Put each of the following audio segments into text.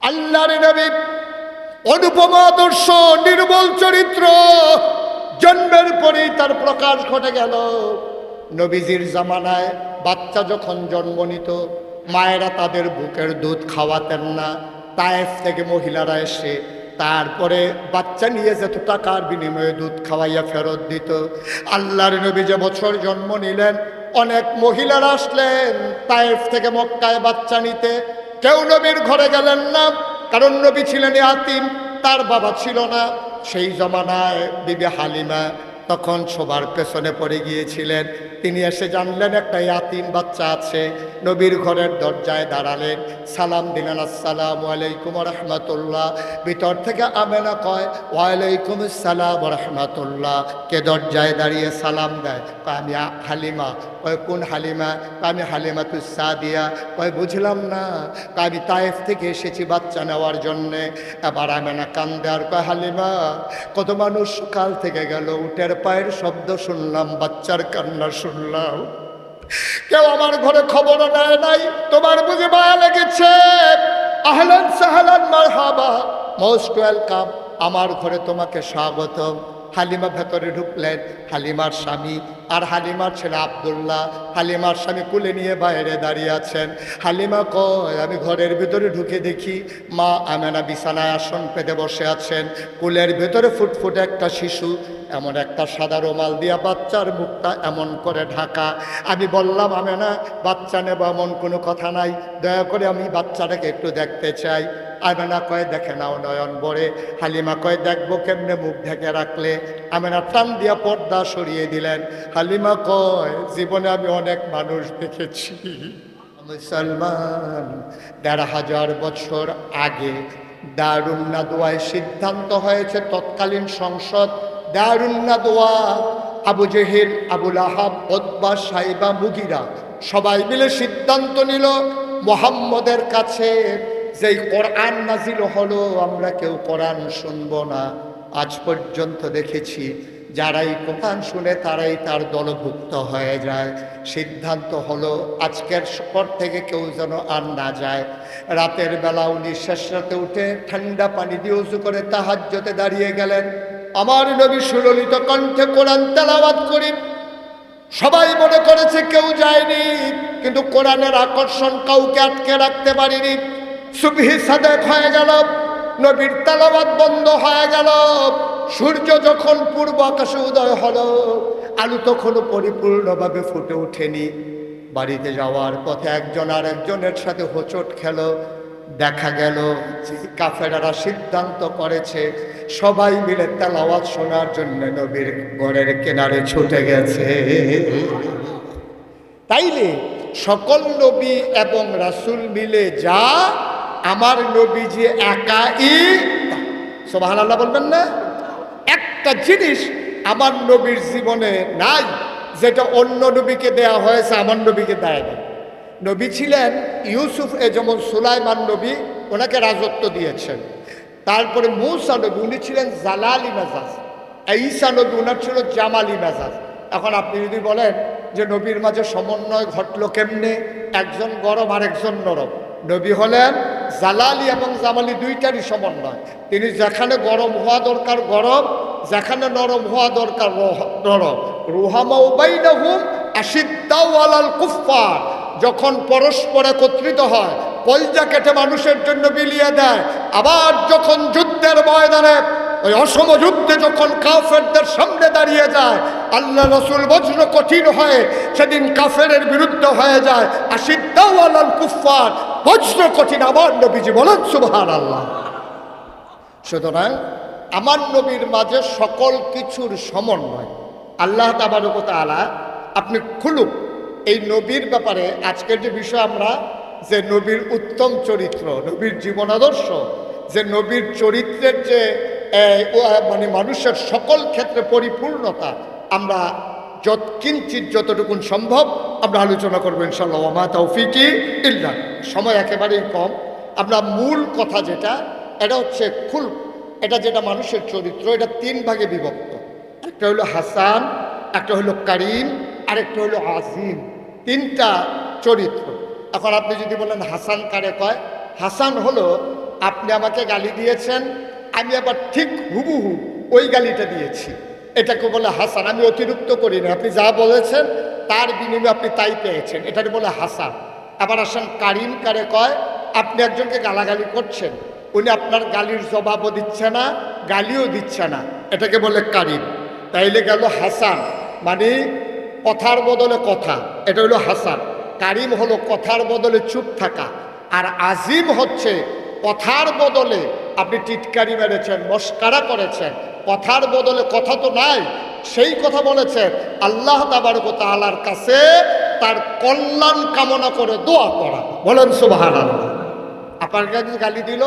আল্লাহর নবী অনুপম আদর্শ, নির্মল চরিত্র, জন্মের পরেই তার প্রকাশ ঘটে গেল। নবীজির জামানায় বাচ্চা যখন জন্ম নিত, মায়েরা তাদের বুকের দুধ খাওয়াতেন না। তায়েফ থেকে মহিলারা এসে তারপরে বাচ্চা নিয়ে যেত, টাকার বিনিময়ে দুধ খাওয়াইয়া ফেরত দিত। আল্লাহর নবী যে বছর জন্ম নিলেন, অনেক মহিলারা আসলেন তায়েফ থেকে মক্কায় বাচ্চা নিতে। কেউ নবীর ঘরে গেলেন না, কারণ নবী ছিলেন ইয়াতীম, তার বাবা ছিল না। সেই জমানায় বিবি হালিমা তখন সবার পেছনে পড়ে গিয়েছিলেন। তিনি এসে জানলেন একটা ইয়াতীম বাচ্চা আছে। নবীর ঘরের দরজায় দাঁড়ালেন, সালাম দিলেন, আসসালামু আলাইকুম রহমতুল্লাহ। ভিতর থেকে আমেনা কয়, ওয়ালাইকুম আসসালাম রহমতুল্লাহ। কে দরজায় দাঁড়িয়ে সালাম দেয়? কয় আমি হালিমা। কয় কোন হালিমা? কয় আমি হালিমাতুস সাদিয়া। কয় বুঝলাম না। কয় আমি তায়েফ থেকে এসেছি বাচ্চা নেওয়ার জন্যে। এবার আমেনা কান্দে আর কয়, হালিমা, কত মানুষ সকাল থেকে গেল, উটের পায়ের শব্দ শুনলাম, বাচ্চার কান্না শুনলাম, কেউ আমার ঘরে খবর নেয় নাই। তোমার বুঝে মায়া লেগেছে? আহলান সাহলান মারহাবা, মোস্ট ওয়েলকাম, আমার ঘরে তোমাকে স্বাগতম। হালিমা ভেতরে ঢুকলেন। হালিমার স্বামী আর হালিমার ছেলে আব্দুল্লাহ, হালিমার স্বামী কুলে নিয়ে বাইরে দাঁড়িয়ে আছেন। হালিমা কয়, আমি ঘরের ভিতরে ঢুকে দেখি মা আমেনা বিছানায় আসন পেতে বসে আছেন। কুলের ভেতরে ফুটফুটে একটা শিশু, এমন একটা সাদা রুমাল দিয়া বাচ্চার মুখটা এমন করে ঢাকা। আমি বললাম, আমেনা, বাচ্চা নেব এমন কোনো কথা নাই, দয়া করে আমি বাচ্চাটাকে একটু দেখতে চাই। আমেনা কয়, দেখে নাও নয়ন ভরে। হালিমা কয়, দেখবো কেমনে, মুখ ঢেকে রাখলে? আমেনা টান দিয়া পর্দা সরিয়ে দিলেন। হালিমা কয়, জীবনে আমি অনেক মানুষ দেখেছি। মুসলমান ১৫০০ বছর আগে দারুন নাদওয়ায় সিদ্ধান্ত হয়েছে, তৎকালীন সংসদ দারুন নাদওয়া, আবু জেহেল, আবুল আহাব, উতবা, সাইবা, মুগিরা সবাই মিলে সিদ্ধান্ত নিল, মুহাম্মদের কাছে যেই কোরআন নাজিল হলো, আমরা কেউ কোরআন শুনব না। আজ পর্যন্ত দেখেছি যারাই কোরআন শুনে তারাই তার দলভুক্ত হয়ে যায়। সিদ্ধান্ত হলো আজকের পর থেকে কেউ যেন আর না যায়। রাতের বেলা উনি শেষ রাতে উঠে ঠান্ডা পানি দিয়ে উজু করে তাহাজ্জুদে দাঁড়িয়ে গেলেন। আমার নবী সুললিত কণ্ঠে কোরআন তেলাওয়াত করেন। সবাই মনে করেছে কেউ যায়নি, কিন্তু কোরআনের আকর্ষণ কাউকে আটকে রাখতে পারেনি। সুবহি সাদেক হয়ে গেল, নবীর তেলাওয়াত বন্ধ হয়ে গেল। সূর্য যখন পূর্ব আকাশে উদয় হলো, আলো তখনও পরিপূর্ণভাবে ফুটে ওঠেনি। বাড়িতে যাওয়ার পথে একজন আর একজনের সাথে হোঁচট খেল। দেখা গেল যে কাফেরারা সিদ্ধান্ত করেছে সবাই মিলে তেলাওয়াত শোনার জন্য নবীর ঘরের কিনারে ছুটে গেছে। তাইলে সকল নবী এবং রাসূল মিলে যা, আমার নবীজি একাই। সুবহানাল্লাহ বলবেন না? একটা জিনিস আমার নবীর জীবনে নাই যেটা অন্য নবীকে দেয়া হয়েছে, আমার নবীকে দেয় না। নবী ছিলেন ইউসুফ, যেমন সুলাইমান নবী, ওনাকে রাজত্ব দিয়েছেন। তারপরে মূসা নবী, উনি ছিলেন জালালি মেজাজ। ঈসা নবী, ওনার ছিল জামালি মেজাজ। এখন আপনি যদি বলেন যে নবীর মাঝে সমন্বয় ঘটলো কেমনে, একজন গরম আর একজন নরম। নবী হলেন জালালি এবং জামালি দুইটারই সমন্বয়। তিনি যেখানে গরম হওয়া দরকার গরম, যেখানে নরম হওয়া দরকার নরম। রুহামাউ বাইনাহুম আশিদ্দাউ আলাল কুফফার, যখন পরস্পর একত্রিত হয় কলজা কেটে মানুষের জন্য বিলিয়ে দেয়। আবার যখন যুদ্ধের ময়দানে, ওই অসম যুদ্ধে যখন কাফেরদের সামনে দাঁড়িয়ে যায়, আল্লাহ রসুল বজ্র কঠিন হয়ে সেদিন কাফেরের বিরুদ্ধে হয়ে যায়। আশিদ্দাউ আলাল কুফফার, বজ্র কঠিন আমার নবীজি বলেন সুবহানাল্লাহ। সুতরাং আমার নবীর মাঝে সকল কিছুর সমন্বয়। আল্লাহ তাবারক ওয়া তাআলা, আপনি খুলুক এই নবীর ব্যাপারে আজকের যে বিষয়, আমরা যে নবীর উত্তম চরিত্র, নবীর জীবন আদর্শ, যে নবীর চরিত্রের যে মানে মানুষের সকল ক্ষেত্রে পরিপূর্ণতা, আমরা কিঞ্চিত যতটুকুন সম্ভব আমরা আলোচনা করবো ইনশাআল্লাহ। ওয়া মা তাওফীকি ইল্লা, সময় একেবারেই কম। আমরা মূল কথা যেটা, এটা হচ্ছে খুলক, এটা যেটা মানুষের চরিত্র, এটা 3 ভাগে বিভক্ত। একটা হলো হাসান, একটা হলো কারিম, আরেকটা হলো আজিম। 3টা চরিত্র। এখন আপনি যদি বলেন হাসান কারে কয়, হাসান হলো আপনি আমাকে গালি দিয়েছেন, আমি আবার ঠিক হুবহু ওই গালিটা দিয়েছি, এটাকে বলে হাসান। আমি অতিরিক্ত করি না, আপনি যা বলেছেন তার বিনিময়ে আপনি তাই পেয়েছেন, এটাকে বলে হাসান। আবার আসেন কারিম কারে কয়, আপনি একজনকে গালাগালি করছেন, উনি আপনার গালির জবাবও দিচ্ছে না, গালিও দিচ্ছে না, এটাকে বলে কারিম। তাইলে গেল হাসান, মানে কথার বদলে কথা, এটা হলো হাসান। কারিম হলো কথার বদলে চুপ থাকা। আর আজিম হচ্ছে কথার বদলে আপনি টিটকারি মেরেছেন, মস্কারা করেছেন, কথার বদলে কথা তো নাই, সেই কথা বলেছেন, আল্লাহ তাবারক ওয়া তাআলার কাছে তার কল্যাণ কামনা করে দোয়া করা। বলেন সুবহানাল্লাহ। আপনার কাছে গালি দিল,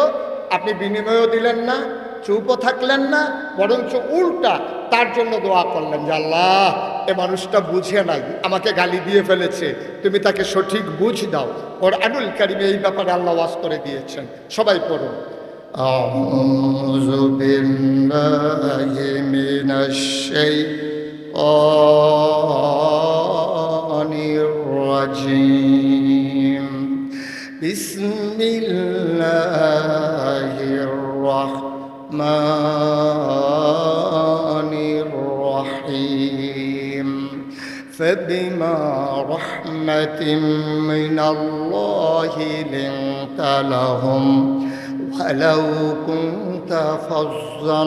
আপনি বিনিময়ও দিলেন না, চুপও থাকলেন না, বরঞ্চ উল্টা তার জন্য দোয়া করলেন যে আল্লাহ, এ মানুষটা বুঝে নাই, আমাকে গালি দিয়ে ফেলেছে, তুমি তাকে সঠিক বুঝ দাও। কোরআনুল কারীমে এই ব্যাপারে আল্লাহ ওয়াজ করে দিয়েছেন। সবাই পড়ুন। আউযু বিল্লাহি মিনাশ শাইতানির রাজীম। বিসমিল্লাহির রাহমানির রহিম। فبما رحمة من الله لنت لهم ولو كنت فظا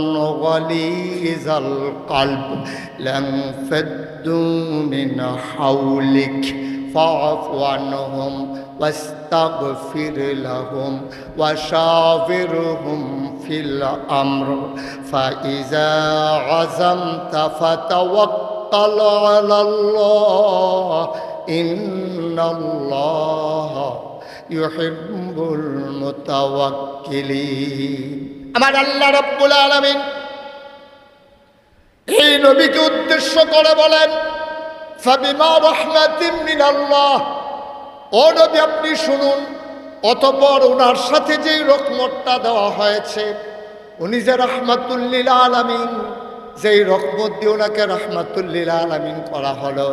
غليظ القلب لانفضوا من حولك فاعف عنهم واستغفر لهم وشاورهم في الأمر فإذا عزمت فتوكل على الله إن الله ইউহিব্বুল মুতাওয়াক্কিলিন। আমার আল্লাহ রাব্বুল আলামিন এই নবীকে উদ্দেশ্য করে বলেন, ফাবিমা রাহমাতিন মিনাল্লাহ, ও নবী আপনি শুনুন, অতঃপর ওনার সাথে যেই রহমতটা দেওয়া হয়েছে, উনি যে রাহমাতুল লিল আলামিন, যেই রহমত দিয়ে ওনাকে রাহমাতুল লিল আলামিন করা হলো,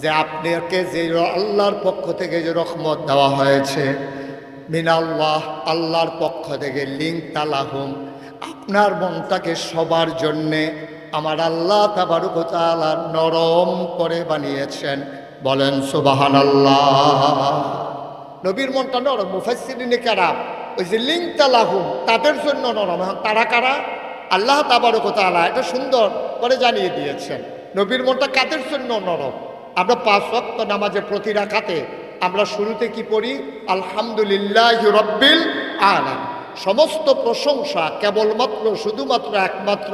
যে আপনাকে যে আল্লাহর পক্ষ থেকে যে রহমত দেওয়া হয়েছে, মিনাল্লাহ আল্লাহর পক্ষ থেকে, লিনতা লাহুম আপনার মনটাকে সবার জন্যে আমার আল্লাহ তাবারক ওয়া তাআলা নরম করে বানিয়েছেন। বলেন সুবহানাল্লাহ। নবীর মনটা নরম। মুফাসসিরিনে কেরাম ওই যে লিনতা লাহুম তাদের জন্য নরম। তারা কারা? আল্লাহ তাবারক ওয়া তাআলা এটা সুন্দর করে জানিয়ে দিয়েছেন। নবীর মনটা কাদের জন্য নরম? আমরা 5 ওয়াক্ত নামাজে প্রতি রাকাতে আমরা শুরুতে কি পড়ি? আলহামদুলিল্লাহি রাব্বিল আলামিন। সমস্ত প্রশংসা কেবলমাত্র শুধুমাত্র একমাত্র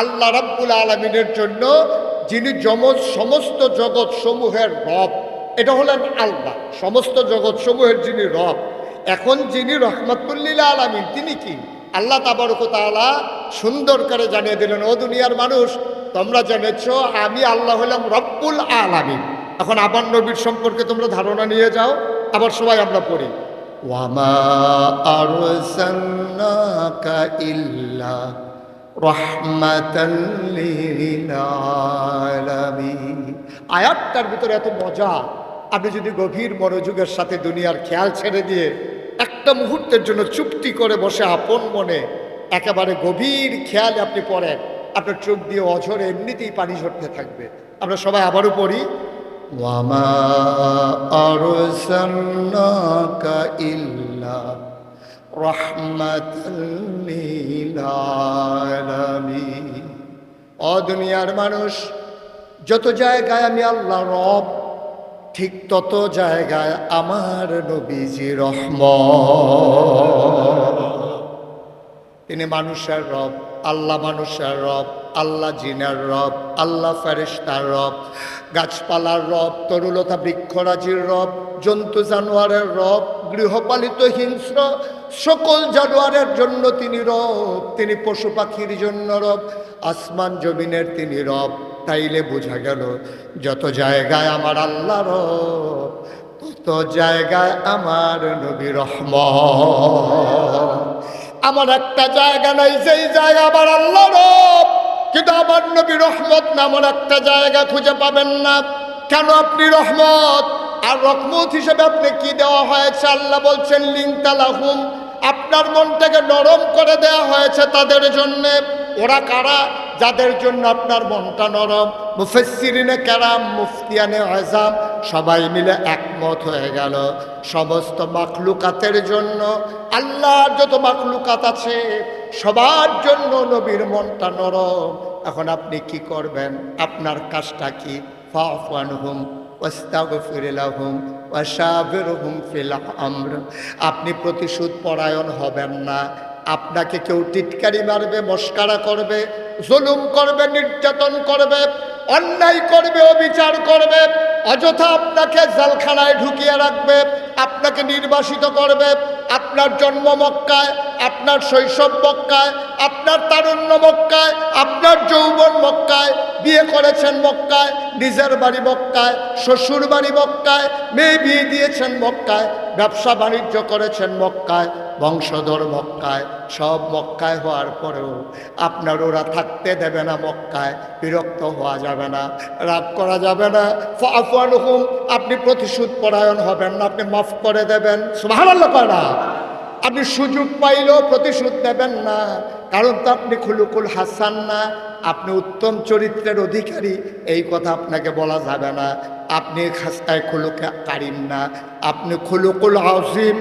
আল্লাহ রাব্বুল আলামিনের জন্য, যিনি সমস্ত জগৎ সমূহের রব। এটা হলেন আল্লাহ, সমস্ত জগৎ সমূহের যিনি রব। এখন যিনি রহমাতুল লিল আলামিন তিনি কি? আল্লাহ তাবারক ওয়া তাআলা সুন্দর করে জানিয়ে দিলেন, ও দুনিয়ার মানুষ, তোমরা জেনেছ আমি আল্লাহ হলাম রব্বুল আলামিন। এখন আমার নবীর সম্পর্কে তোমরা ধারণা নিয়ে যাও। আবার সবাই আমরা পড়ি, ওয়ামা আরসালনাকা ইল্লা রাহমাতাল লিল আলামিন। আয়াতটার ভিতরে এত মজা, আপনি যদি গভীর মনোযোগের সাথে দুনিয়ার খেয়াল ছেড়ে দিয়ে একটা মুহূর্তের জন্য চুপটি করে বসে আপন মনে একেবারে গভীর খেয়ালে আপনি পড়েন, আপনার চোখ দিয়ে অঝরে এমনিতেই পানি ঝরতে থাকবে। আমরা সবাই আবারও পড়ি, ওয়ামা আরসালনাকা ইল্লা রাহমাতাল লিল আলামিন। ও দুনিয়ার মানুষ, যত জায়গায় আমি আল্লাহ রব, ঠিক তত জায়গায় আমার নবীজি রহমত। তিনি মানুষের রব, আল্লাহ মানুষের রব, আল্লাহ জিনের রব, আল্লাহ ফেরেশতার রব, গাছপালার রব, তরুলতা বৃক্ষরাজির রব, জন্তু জানোয়ারের রব, গৃহপালিত হিংস্র সকল জানোয়ারের জন্য তিনি রব। তিনি পশু পাখির জন্য রব, আসমান জমিনের তিনি রব। তাইলে বোঝা গেল যত জায়গায় আমার আল্লাহ রব, তত জায়গায় আমার নবী রহমত। আমার একটা জায়গা নাই যেই জায়গা আমার আল্লাহ রব, কিন্তু আমার নবী রহমত নামন একটা জায়গা খুঁজে পাবেন না। কেন? আপনি রহমত, আর রহমত হিসেবে আপনি কি দেওয়া হয়েছে? আল্লাহ বলছেন লিনতা লাহুম, আপনার মনটাকে নরম করে দেয়া হয়েছে তাদের জন্যে। ওরা কারা? যাদের জন্য আপনার মনটা নরম। মুফাসসিরিনে কেরাম, মুফতিয়ানে আযম সবাই মিলে একমত হয়ে গেল, সমস্ত মাখলুকাতের জন্য, আল্লাহর যত মাখলুকাত আছে সবার জন্য নবীর মনটা নরম। এখন আপনি কি করবেন? আপনার কাজটা কি? ফাফু আনহুম ওয়াস্তাগফির লাহুম ওয়াশাবিরহুম ফিল আমর। আপনি প্রতিশোধ পরায়ণ হবেন না। আপনাকে কেউ টিটকারি মারবে, মস্কারা করবে, জুলুম করবে, নির্যাতন করবে, অন্যায় করবে, অবিচার করবে, অযথা আপনাকে জেলখানায় ঢুকিয়ে রাখবে, আপনাকে নির্বাসিত করবে। আপনার জন্ম মক্কায়, আপনার শৈশব মক্কায়, আপনার তারুণ্য মক্কায়, আপনার যৌবন মক্কায়, বিয়ে করেছেন মক্কায়, নিজের বাড়ি মক্কায়, শ্বশুর বাড়ি মক্কায়, মেয়ে বিয়ে দিয়েছেন মক্কায়, ব্যবসা বাণিজ্য করেছেন মক্কায়, বংশধর মক্কায়, সব মক্কায় হওয়ার পরেও আপনার ওরা থাকতে দেবে না মক্কায়। বিরক্ত হওয়া যাবে না, রাগ করা যাবে না। ফাফু আনহুম, আপনি প্রতিশোধ পরায়ণ হবেন না, আপনি মাফ করে দেবেন। সুবহানাল্লাহ কয় না? আপনি সুযোগ পাইলেও প্রতিশোধ নেবেন না, কারণ তো আপনি খুলুকুল হাসান না, আপনি উত্তম চরিত্রের অধিকারী, এই কথা আপনাকে বলা যাবে না। আপনি খাস্তায় খুলুকে কারিম না, আপনি খুলুকুল আজিম,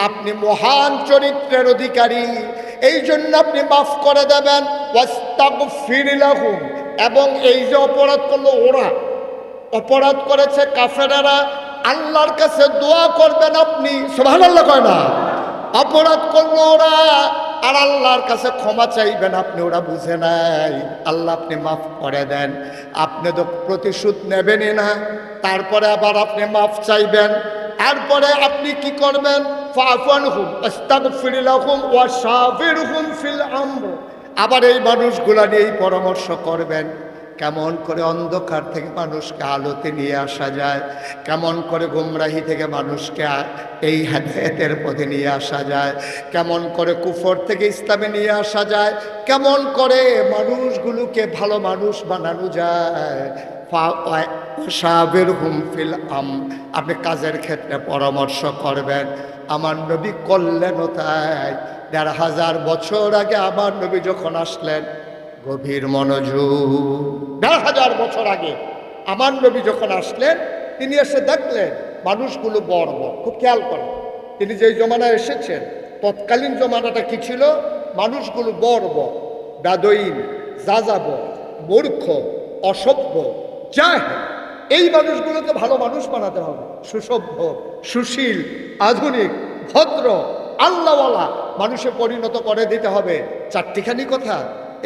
আপনি মহান চরিত্রের অধিকারী। এই জন্য আপনি মাফ করে দেবেন। ওয়াস্তাগফির লাহুম, এবং এই যে অপরাধ করলো ওরা, অপরাধ করেছে কাফেরেরা, আল্লাহর কাছে দোয়া করবেন আপনি। সুবহানাল্লাহ কয় না? অপরাধ করলো ওরা, আর আল্লাহর কাছে ক্ষমা চাইবেন আপনি। ওরা বুঝে নাই, আল্লাহ আপনি মাফ করে দেন। আপনি তো প্রতিশোধ নেবেনই না, তারপরে আবার আপনি মাফ চাইবেন। তারপরে আপনি কি করবেন? ফাফু আনহুম আস্তাগফির লাহুম ওয়াশাবিরহুম ফিল আমর। আবার এই মানুষগুলা নিয়েই পরামর্শ করবেন, কেমন করে অন্ধকার থেকে মানুষকে আলোতে নিয়ে আসা যায়, কেমন করে গুমরাহি থেকে মানুষকে এই হেদায়েতের পথে নিয়ে আসা যায়, কেমন করে কুফর থেকে ইসলামে নিয়ে আসা যায়, কেমন করে মানুষগুলোকে ভালো মানুষ বানানো যায়। ওয়াশাবিরহুম ফিল আমর, আপনি কাজের ক্ষেত্রে পরামর্শ করবেন। আমার নবী করলেন তাই। ১,৫০০ বছর আগে আমার নবী যখন আসলেন, গভীর মনোযোগ, ১,৫০০ বছর আগে আমার নবী যখন আসলেন, তিনি এসে দেখলেন মানুষগুলো বড় বড়। খুব খেয়াল করেন, তিনি যেই জমানায় এসেছেন তৎকালীন জমানাটা কি ছিল? মানুষগুলো বড় বড়, বেদঈন, যাযাব, মূর্খ, অসভ্য, জাহেল। এই মানুষগুলোকে ভালো মানুষ বানাতে হবে, সুসভ্য, সুশীল, আধুনিক, ভদ্র, আল্লাহওয়ালা মানুষে পরিণত করে দিতে হবে। চারটিখানি কথা,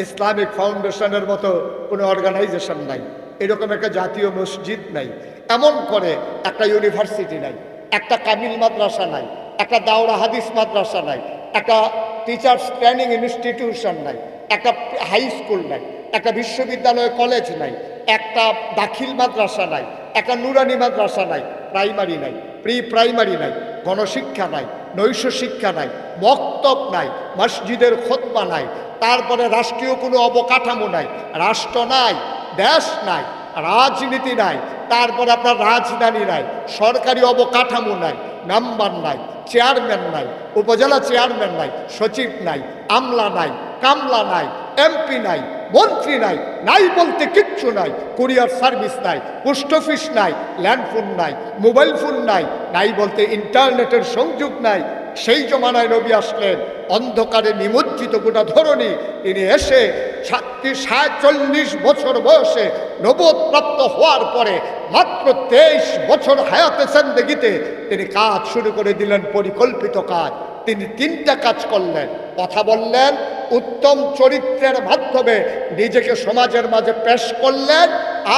ইসলামিক ফাউন্ডেশনের মতো কোনো অর্গানাইজেশন নাই, এরকম একটা জাতীয় মসজিদ নাই, এমন করে একটা ইউনিভার্সিটি নাই, একটা কামিল মাদ্রাসা নাই, একটা দাওরা হাদিস মাদ্রাসা নাই, একটা টিচার্স ট্রেনিং ইনস্টিটিউশন নাই, একটা হাই স্কুল নাই, একটা বিশ্ববিদ্যালয় কলেজ নাই, একটা দাখিল মাদ্রাসা নাই, একটা নুরানি মাদ্রাসা নাই, প্রাইমারি নাই, প্রি প্রাইমারি নাই, গণশিক্ষা নাই, নৈশ শিক্ষা নাই, মক্তব নাই, মসজিদের খুতবা নাই, তারপরে রাষ্ট্রীয় কোনো অবকাঠামো নাই, রাষ্ট্র নাই, দেশ নাই, রাজনীতি নাই, তারপরে আপনার রাজধানী নাই, সরকারি অবকাঠামো নাই, মেম্বার নাই, চেয়ারম্যান নাই, উপজেলা চেয়ারম্যান নাই, সচিব নাই, আমলা নাই, কামলা নাই, এমপি নাই, মন্ত্রী নাই, নাই বলতে কিচ্ছু নাই, কুরিয়ার সার্ভিস নাই, পোস্ট অফিস নাই, ল্যান্ডফোন নাই, মোবাইল ফোন নাই, নাই বলতে ইন্টারনেটের সংযোগ নাই। সেই জমানায় নবী আসলেন, অন্ধকারে নিমজ্জিত গোটা ধরনী। তিনি এসে ৪৭ বছর বয়সে নবুয়ত প্রাপ্ত হওয়ার পরে মাত্র ২৩ বছর হায়াতে জিন্দেগিতে তিনি কাজ শুরু করে দিলেন, পরিকল্পিত কাজ। তিনি ৩টা কাজ করলেন। কথা বললেন, উত্তম চরিত্রের মাধ্যমে নিজেকে সমাজের মাঝে পেশ করলেন,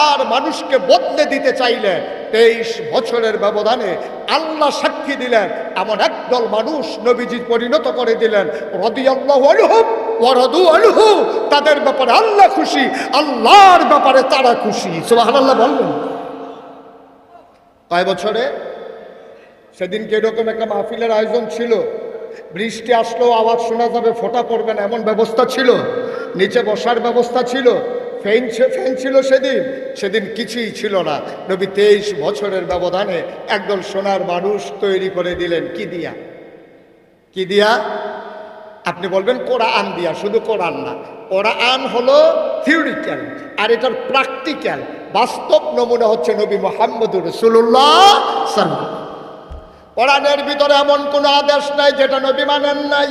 আর মানুষকে বদলে দিতে চাইলেন। ২৩ বছরের ব্যবধানে আল্লাহ সাক্ষী দিলেন, এমন একদল মানুষ নবীজি পরিণত করে দিলেন। রাদিয়াল্লাহু আনহুম ওয়া রাদু আনহু, তাদের ব্যাপারে আল্লাহ খুশি, আল্লাহর ব্যাপারে তারা খুশি। সুবহানাল্লাহ বললেন। কয় বছরে? সেদিনকে এরকম একটা মাহফিলের আয়োজন ছিল, বৃষ্টি আসলেও আওয়াজ শোনা যাবে, ফোঁটা পড়বে না, এমন ব্যবস্থা ছিল, নিচে বসার ব্যবস্থা ছিল, ফ্যান ছিল। সেদিন কিছুই ছিল না। নবী 23 বছরের ব্যবধানে একদল সোনার মানুষ তৈরি করে দিলেন। কি দিয়া? আপনি বলবেন কোরআন দিয়া, শুধু কোরআন না, কোরআন হলো থিওরিক্যাল, আর এটার প্র্যাকটিক্যাল বাস্তব নমুনা হচ্ছে নবী মুহাম্মদুর রাসূলুল্লাহ সাল্লাল্লাহু আলাইহি ওয়াসাল্লাম। কোরআনের ভিতরে এমন কোনো আদেশ নাই যেটা নবী মানেন নাই,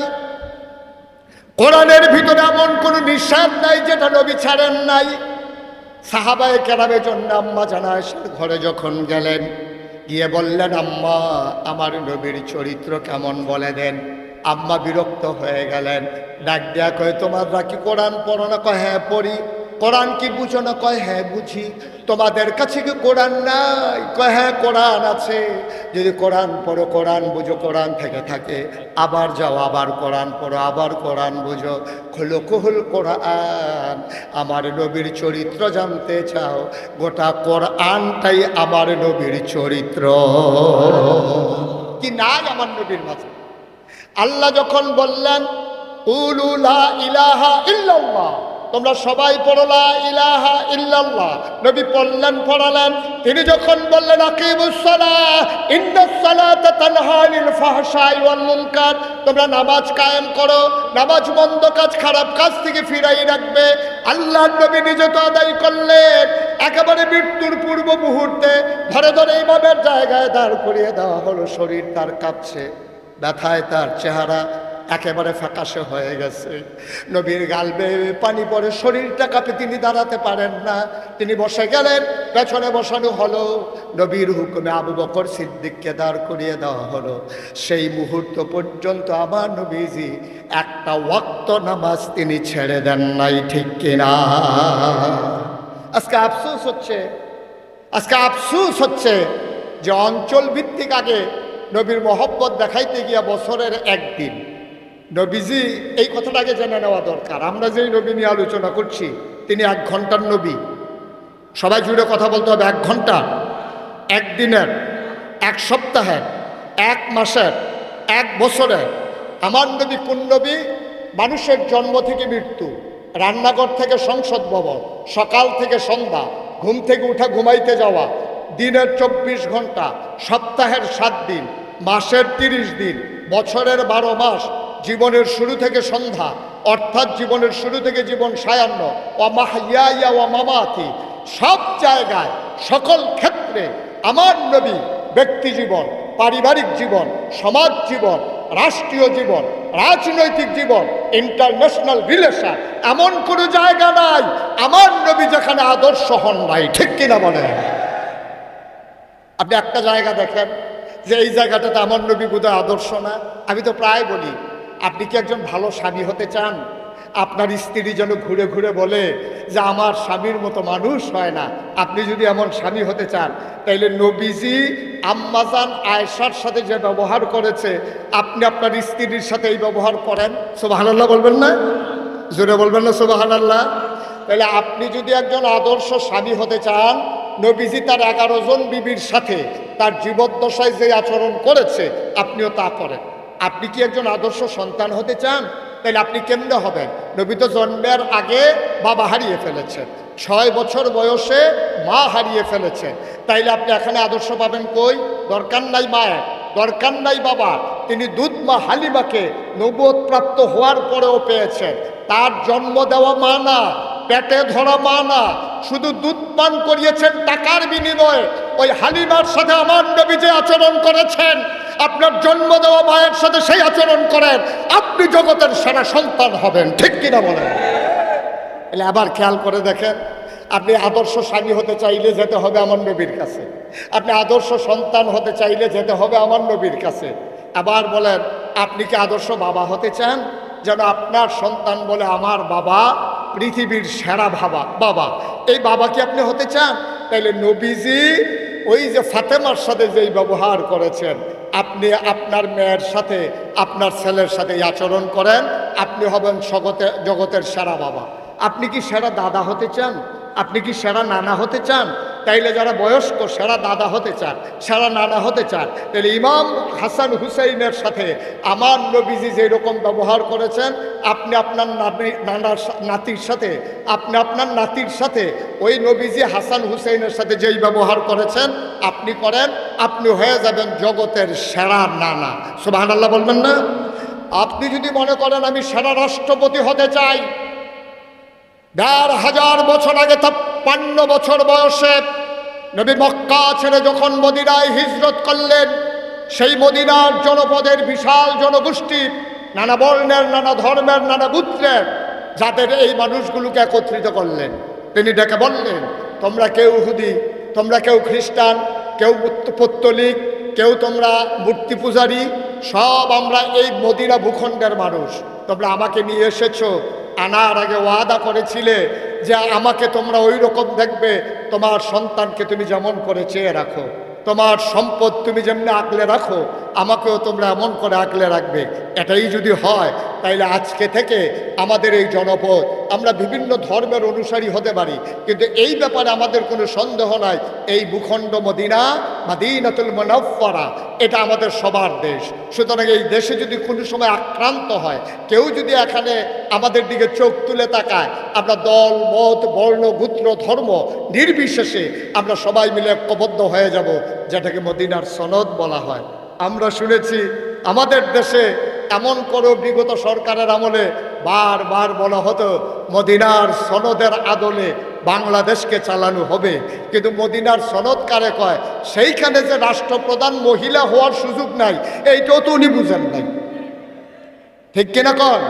কোরআনের ভিতরে এমন কোনো নিষেধ নাই যেটা নবী ছাড়েন নাই। সাহাবায়ে কেরামের জন্য আম্মা জান আয়েশার ঘরে যখন গেলেন, গিয়ে বললেন, আম্মা আমার নবীর চরিত্র কেমন বলে দেন। আম্মা বিরক্ত হয়ে গেলেন, ডাক দেয়া কয়, তোমরা কি কোরআন পড়ো না? কয় হ্যাঁ পড়ি। কোরআন কি বুঝো না? কয় হ্যাঁ বুঝি। তোমাদের কাছে কি কোরআন নাই? কয় হ্যাঁ কোরআন আছে। যদি কোরআন পড়ো, কোরআন বুঝো, কোরআন থেকে থাকে, আবার যাও, আবার কোরআন পড়ো, আবার কোরআন বুঝো, খুলুকুহুল কোরআন। আমার নবীর চরিত্র জানতে চাও, গোটা কোরআনটাই আমার নবীর চরিত্র। কি নাই আমার নবীর মাঝে? আল্লাহ যখন বললেন কুলু লা ইলাহা ইল্লাল্লাহ, তোমরা সবাই পড়ো লা ইলাহা ইল্লাল্লাহ, নবী পড়লেন, পড়ালেন। তিনি যখন বললেন আকিমুস সালাহ ইন্নাস সালাতা তানহা আনিল ফাহশাই ওয়াল মুনকার, তোমরা নামাজ কায়েম করো, নামাজ মন্দ কাজ, খারাপ কাজ থেকে ফিরাই রাখবে। আল্লাহর নবী নিজে তো আদায় করলেন, একেবারে মৃত্যুর পূর্ব মুহূর্তে ধরে ধরে ইমামের জায়গায় দাঁড় করিয়ে দেওয়া হলো। শরীর তার কাঁপছে, ব্যথায় তার চেহারা একেবারে ফ্যাকাশে হয়ে গেছে, নবীর গাল বেয়ে পানি পড়ে, শরীরটা কাঁপে, তিনি দাঁড়াতে পারেন না। তিনি বসে গেলেন, পেছনে বসানো হলো। নবীর হুকুমে আবু বকর সিদ্দিককে দাঁড় করিয়ে দেওয়া হলো। সেই মুহূর্ত পর্যন্ত আমার নবীজি একটা ওয়াক্ত নামাজ তিনি ছেড়ে দেন নাই, ঠিক কিনা? আজকে আফসোস হচ্ছে যে অঞ্চল ভিত্তিক আগে নবীর মহব্বত দেখাইতে গিয়া বছরের একদিন, নবীজি এই কথাটাকে জেনে নেওয়া দরকার। আমরা যেই নবী নিয়ে আলোচনা করছি তিনি 1 ঘন্টার নবী। সবাই জুড়ে কথা বলতে হবে, 1 ঘন্টা, 1 দিনের, 1 সপ্তাহের, 1 মাসের, 1 বছরের। আমার নবী কোন নবী? মানুষের জন্ম থেকে মৃত্যু, রান্নাঘর থেকে সংসদ ভবন, সকাল থেকে সন্ধ্যা, ঘুম থেকে উঠা ঘুমাইতে যাওয়া, দিনের 24 ঘন্টা, সপ্তাহের 7 দিন, মাসের 30 দিন, বছরের 12 মাস, জীবনের শুরু থেকে সন্ধ্যা, অর্থাৎ জীবনের শুরু থেকে জীবন সায়ান্ন, ওয়ামাহইয়া ওয়ামামাতি, সব জায়গায় সকল ক্ষেত্রে আমার নবী ব্যক্তি জীবন, পারিবারিক জীবন, সমাজ জীবন, রাষ্ট্রীয় জীবন, রাজনৈতিক জীবন, ইন্টারন্যাশনাল রিলেশন, এমন কোনো জায়গা নাই আমার নবী যেখানে আদর্শ হন নাই, ঠিক কিনা বলেন? আপনি একটা জায়গা দেখেন যে এই জায়গাটাতে আমার নবী বোধহয় আদর্শ না। আমি তো প্রায় বলি, আপনি কি একজন ভালো স্বামী হতে চান? আপনার স্ত্রী যেন ঘুরে ঘুরে বলে যে আমার স্বামীর মতো মানুষ হয় না। আপনি যদি এমন স্বামী হতে চান, তাইলে নবীজি আম্মাজান আয়েশার সাথে যে ব্যবহার করেছে, আপনি আপনার স্ত্রীর সাথে এই ব্যবহার করেন। সুবহানাল্লাহ বলবেন না? জোরে বলবেন না সুবহানাল্লাহ? তাহলে আপনি যদি একজন আদর্শ স্বামী হতে চান, নবীজি তার 11 জন বিবির সাথে তার জীবদ্দশায় যে আচরণ করেছে আপনিও তা করেন। আপনি কি একজন আদর্শ সন্তান হতে চান? তাহলে আপনি কেমনে হবেন? নবী তো জন্মের আগে বাবা হারিয়ে ফেলেছেন, 6 বছর বয়সে মা হারিয়ে ফেলেছেন। তাইলে আপনি এখানে আদর্শ পাবেন কই? দরকার নাই মায়ের, দরকার নাই বাবা। তিনি দুধ মা হালিমাকে নবুয়ত প্রাপ্ত হওয়ার পরেও পেয়েছেন। তার জন্ম দেওয়া মা না, পেটে ধরা মা না, শুধু দুধ পান করিয়েছেন টাকার বিনিময়ে। ওই হালিমার সাথে আমার নবী যে আচরণ করেছেন, আপনার জন্ম দেওয়া মায়ের সাথে সেই আচরণ করেন, আপনি জগতের সেরা সন্তান হবেন, ঠিক কিনা বলেন? তাহলে আবার খেয়াল করে দেখেন, আপনি আদর্শ স্বামী হতে চাইলে যেতে হবে আমার নবীর কাছে, আপনি আদর্শ সন্তান হতে চাইলে যেতে হবে আমার নবীর কাছে। আবার বলেন, আপনি কি আদর্শ বাবা হতে চান, যেন আপনার সন্তান বলে আমার বাবা পৃথিবীর সেরা বাবা? এই বাবা কি আপনি হতে চান? তাইলে নবীজি ওই যে ফাতেমার সাথে যেই ব্যবহার করেছেন, আপনি আপনার মেয়ের সাথে, আপনার ছেলের সাথে এই আচরণ করেন, আপনি হবেন জগতের সেরা বাবা। আপনি কি সেরা দাদা হতে চান? আপনি কি সেরা নানা হতে চান? তাইলে যারা বয়স্ক সেরা দাদা হতে চান, সেরা নানা হতে চান, তাহলে ইমাম হাসান হুসাইনের সাথে আমার নবীজি যেই রকম ব্যবহার করেছেন, আপনি আপনার নাতির সাথে, আপনি আপনার নাতির সাথে ওই নবীজি হাসান হুসাইনের সাথে যেই ব্যবহার করেছেন আপনি করেন, আপনি হয়ে যাবেন জগতের সেরা নানা। সুবহানাল্লাহ বলবেন না? আপনি যদি মনে করেন আমি সেরা রাষ্ট্রপতি হতে চাই, ১,৫০০ বছর আগে ৫৩ বছর বয়সে নবী মক্কা ছেড়ে যখন মদিনায় হিজরত করলেন, সেই মদিনার জনপদের বিশাল জনগোষ্ঠী, নানা বর্ণের, নানা ধর্মের, নানা গোত্রের, যাদের এই মানুষগুলোকে একত্রিত করলেন। তিনি ডেকে বললেন, তোমরা কেউ ইহুদি, তোমরা কেউ খ্রিস্টান, কেউ পৌত্তলিক, কেউ তোমরা মূর্তি পূজারী, সব আমরা এই মদিনা ভূখণ্ডের মানুষ। তোমরা আমাকে নিয়ে এসেছো, আনার আগে ওয়াদা করেছিলে যে আমাকে তোমরা ওই রকম দেখবে, তোমার সন্তানকে তুমি যেমন করে চেয়ে রাখো, তোমার সম্পদ তুমি যেমনি আগলে রাখো, আমাকেও তোমরা এমন করে আগলে রাখবে। এটাই যদি হয়, তাইলে আজকে থেকে আমাদের এই জনপদ, আমরা বিভিন্ন ধর্মের অনুসারী হতে পারি, কিন্তু এই ব্যাপারে আমাদের কোনো সন্দেহ নাই, এই ভূখণ্ড মদিনা, মদিনাতুল মুনাওয়ারা, এটা আমাদের সবার দেশ। সুতরাং এই দেশে যদি কোনো সময় আক্রান্ত হয়, কেউ যদি এখানে আমাদের দিকে চোখ তুলে তাকায়, আমরা দল, মত, বর্ণ, গোত্র, ধর্ম নির্বিশেষে আমরা সবাই মিলে ঐক্যবদ্ধ হয়ে যাব, যেটাকে মদিনার সনদ বলা হয়। আমরা শুনেছি আমাদের দেশে এমন করে বিগত সরকারের আমলে বারবার বলা হতো মদিনার সনদের আদলে বাংলাদেশকে চালানো হবে, কিন্তু মদিনার সনদ কারে কয়? সেইখানে যে রাষ্ট্রপ্রধান মহিলা হওয়ার সুযোগ নাই, এইটাও তো উনি বুঝেন নাই, ঠিক কিনা কন?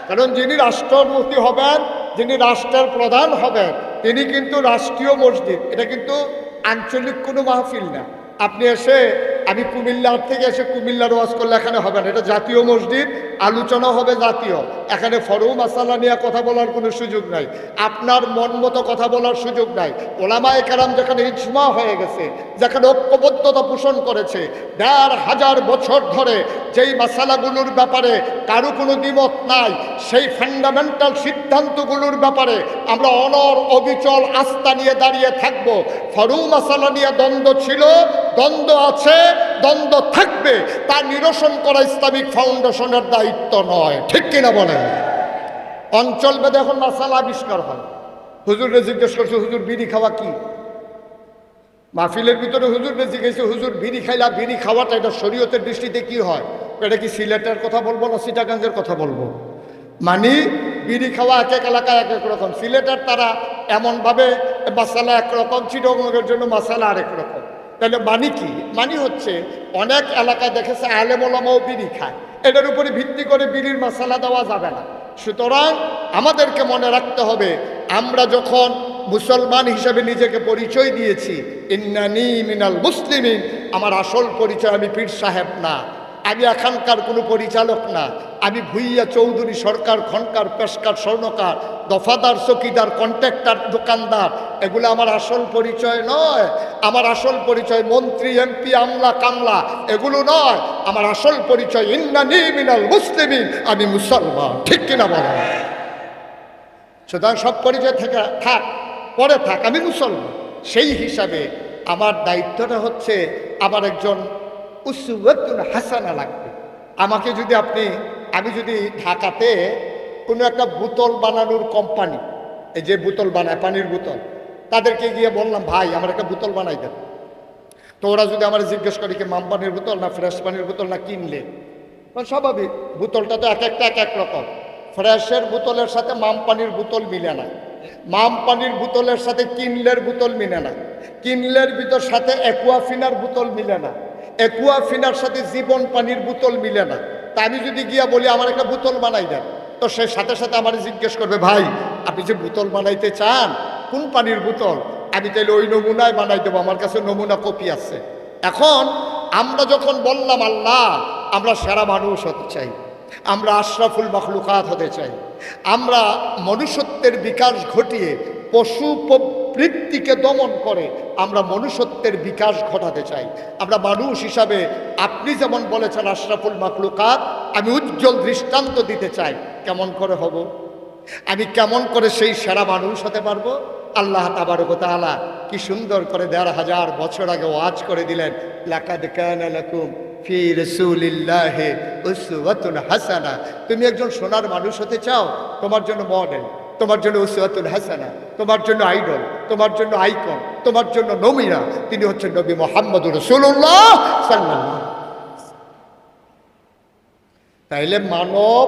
কারণ যিনি রাষ্ট্রপতি হবেন, যিনি রাষ্ট্রের প্রধান হবেন, তিনি কিন্তু রাষ্ট্রীয় মসজিদ, এটা কিন্তু আঞ্চলিক কোনো মাহফিল না। আপনি এসে, আমি কুমিল্লার থেকে এসে কুমিল্লার ওয়াজ করলে এখানে হবে না, এটা জাতীয় মসজিদ, আলোচনা হবে জাতীয়। এখানে ফরু মাসালা নিয়ে কথা বলার কোনো সুযোগ নাই, আপনার মন মতো কথা বলার সুযোগ নাই। ওলামায়ে কেরাম যেখানে ইজমা হয়ে গেছে, যেখানে ঐক্যবদ্ধতা পোষণ করেছে, ১,৫০০ বছর ধরে যেই মাসালাগুলোর ব্যাপারে কারো কোনো দ্বিমত নাই, সেই ফান্ডামেন্টাল সিদ্ধান্তগুলোর ব্যাপারে আমরা অনর অবিচল আস্থা নিয়ে দাঁড়িয়ে থাকব। ফরু মাসালা নিয়ে দ্বন্দ্ব ছিল, দ্বন্দ্ব আছে, দ্বন্দ্ব থাকবে, তা নিরসন করা ইসলামিক ফাউন্ডেশনের দায়িত্ব নয়, ঠিক কিনা বলেন? অঞ্চল ভেদে এখন মাসালা আবিষ্কার হয়। হুজুরে জিজ্ঞেস করছে, হুজুর বিড়ি খাওয়া কি? মাহফিলের ভিতরে হুজুরে জিজ্ঞেস, হুজুর বিড়ি খাইলা, বিড়ি খাওয়াটা এটা শরীয়তের দৃষ্টিতে কি হয়? এটা কি সিলেটের কথা বলবো না চিটাগাঙ্গের কথা বলবো? মানে বিড়ি খাওয়া এক এক এলাকায় এক এক রকম। সিলেটের তারা এমনভাবে মাসালা একরকম, চিটাগাঙ্গের জন্য মাসালা আরেক রকম। তাহলে মানি কি? মানি হচ্ছে অনেক এলাকায় দেখেছে আলেম ওলামাও বিড়ি খায়, এটার উপরে ভিত্তি করে বিড়ির মশলা দেওয়া যাবে না। সুতরাং আমাদেরকে মনে রাখতে হবে, আমরা যখন মুসলমান হিসেবে নিজেকে পরিচয় দিয়েছি, ইন্নানি মিনাল মুসলিমিন, আমার আসল পরিচয় আমি পীর সাহেব না, আমি এখানকার কোনো পরিচালক না, আমি ভুইয়া চৌধুরী, সরকার, খনকার, পেশকার, স্বর্ণকার, দফাদার, চকিদার, কন্ট্রাক্টর, দোকানদার, এগুলো আমার আসল পরিচয় নয়। আমার আসল পরিচয় মন্ত্রী, এমপি, আমলা, কামলা, এগুলো নয়। আমার আসল পরিচয় ইন্নানি মিনাল মুসলিমিন, আমি মুসলমান, ঠিক কিনা বলেন? সুতরাং সব পরিচয় থেকে থাক, পরে থাক, আমি মুসলমান। সেই হিসাবে আমার দায়িত্বটা হচ্ছে আমার একজন উসওয়াতুন হাসানা লাগবে। আমাকে যদি আমি যদি ঢাকাতে কোনো একটা বোতল বানানোর কোম্পানি, এই যে বোতল বানায় পানির বোতল, তাদেরকে গিয়ে বললাম, ভাই আমার একটা বোতল বানাই দেন, তো ওরা যদি আমার জিজ্ঞেস করে কি মাম পানির বোতল না ফ্রেশ পানির বোতল না কিনলে, স্বাভাবিক, বোতলটা তো এক একটা এক এক রকম। ফ্রেশের বোতলের সাথে মাম পানির বোতল মিলে না, মাম পানির বোতলের সাথে কিনলের বোতল মিলে না, কিনলের ভিতর সাথে অ্যাকুয়াফিনার বোতল মিলে না, অ্যাকুয়াফিনার সাথে জীবন পানির বোতল মিলে না। তা আমি যদি গিয়া বলি আমার একটা বোতল বানাই দেন, তো সে সাথে সাথে আমার জিজ্ঞেস করবে, ভাই আপনি যে বোতল বানাইতে চান কোন পানির বোতল? আমি তাইলে ওই নমুনায় বানাই দেবো, আমার কাছে নমুনা কপি আছে। এখন আমরা যখন বললাম আল্লাহ আমরা সেরা মানুষ হতে চাই, আমরা আশরাফুল মাখলুকাত হতে চাই, আমরা মনুষ্যত্বের বিকাশ ঘটিয়ে পশু প্রবৃত্তিকে দমন করে আমরা মনুষ্যত্বের বিকাশ ঘটাতে চাই, আমরা মানুষ হিসাবে আপনি যেমন বলেছেন আশরাফুল মাখলুকাত, আমি উজ্জ্বল দৃষ্টান্ত দিতে চাই। কেমন করে হব? আমি কেমন করে সেই সেরা মানুষ হতে পারবো? আল্লাহ তাবারক ওয়া তাআলা কি সুন্দর করে ১,৫০০ বছর আগে ওয়াজ করে দিলেন, লাকাদ কানা লাকুম ফি রাসূলিল্লাহি উসওয়াতুন হাসানা। তুমি একজন সোনার মানুষ হতে চাও, তোমার জন্য মডেল, তোমার জন্য উসওয়াতুন হাসানা, তোমার জন্য আইডল, তোমার জন্য আইকন, তোমার জন্য নমুনা, তিনি হচ্ছেন নবী মুহাম্মদুর রাসূলুল্লাহ সাল্লাল্লাহু আলাইহি ওয়াসাল্লাম। তাইলে মানব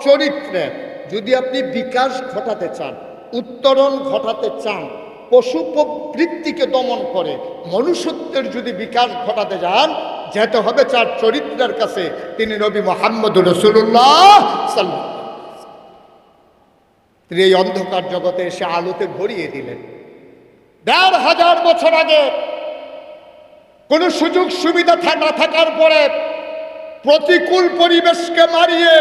চরিত্রের যদি আপনি বিকাশ ঘটাতে চান, উত্তরণ ঘটাতে চান, পশু প্রবৃত্তিকে দমন করে মনুষ্যত্বের যদি বিকাশ ঘটাতে যান, যেতে হবে তার চরিত্রের কাছে। তিনি নবী মুহাম্মদুর রাসূলুল্লাহ সাল্লাল্লাহু আলাইহি ওয়াসাল্লাম। তিনি এই অন্ধকার জগতে এসে আলোতে ভরিয়ে দিলেন। ১৫০০ বছর আগে কোনো সুযোগ সুবিধা না থাকার পরে প্রতিকূল পরিবেশকে মারিয়ে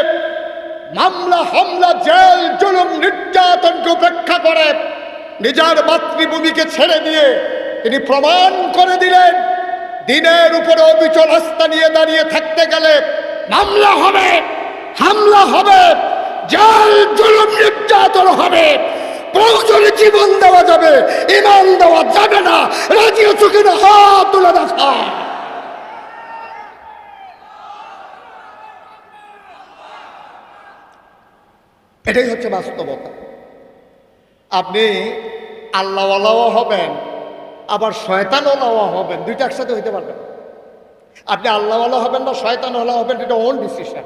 মামলা হামলা জেল জুলুম নির্যাতনকে উপেক্ষা করে নিজের মাতৃভূমিকে ছেড়ে দিয়ে তিনি প্রমাণ করে দিলেন, দিনের উপরে অবিচল আস্থা নিয়ে দাঁড়িয়ে থাকতে গেলে মামলা হবে, হামলা হবে, জেল জুলুম নির্যাতন হবে, প্রয়োজনে জীবন দেওয়া যাবে, ঈমান দেওয়া যাবে না। রাজি আছো কিনা হাত তুলে দেখা। এটাই হচ্ছে বাস্তবতা। আপনি আল্লাহওয়ালাও হবেন, আবার শয়তানওয়ালাও হবেন, দুইটা একসাথে হইতে পারবেন। আপনি আল্লাহওয়ালা হবেন না শয়তানওয়ালা হবেন, এটা ওন ডিসিশন,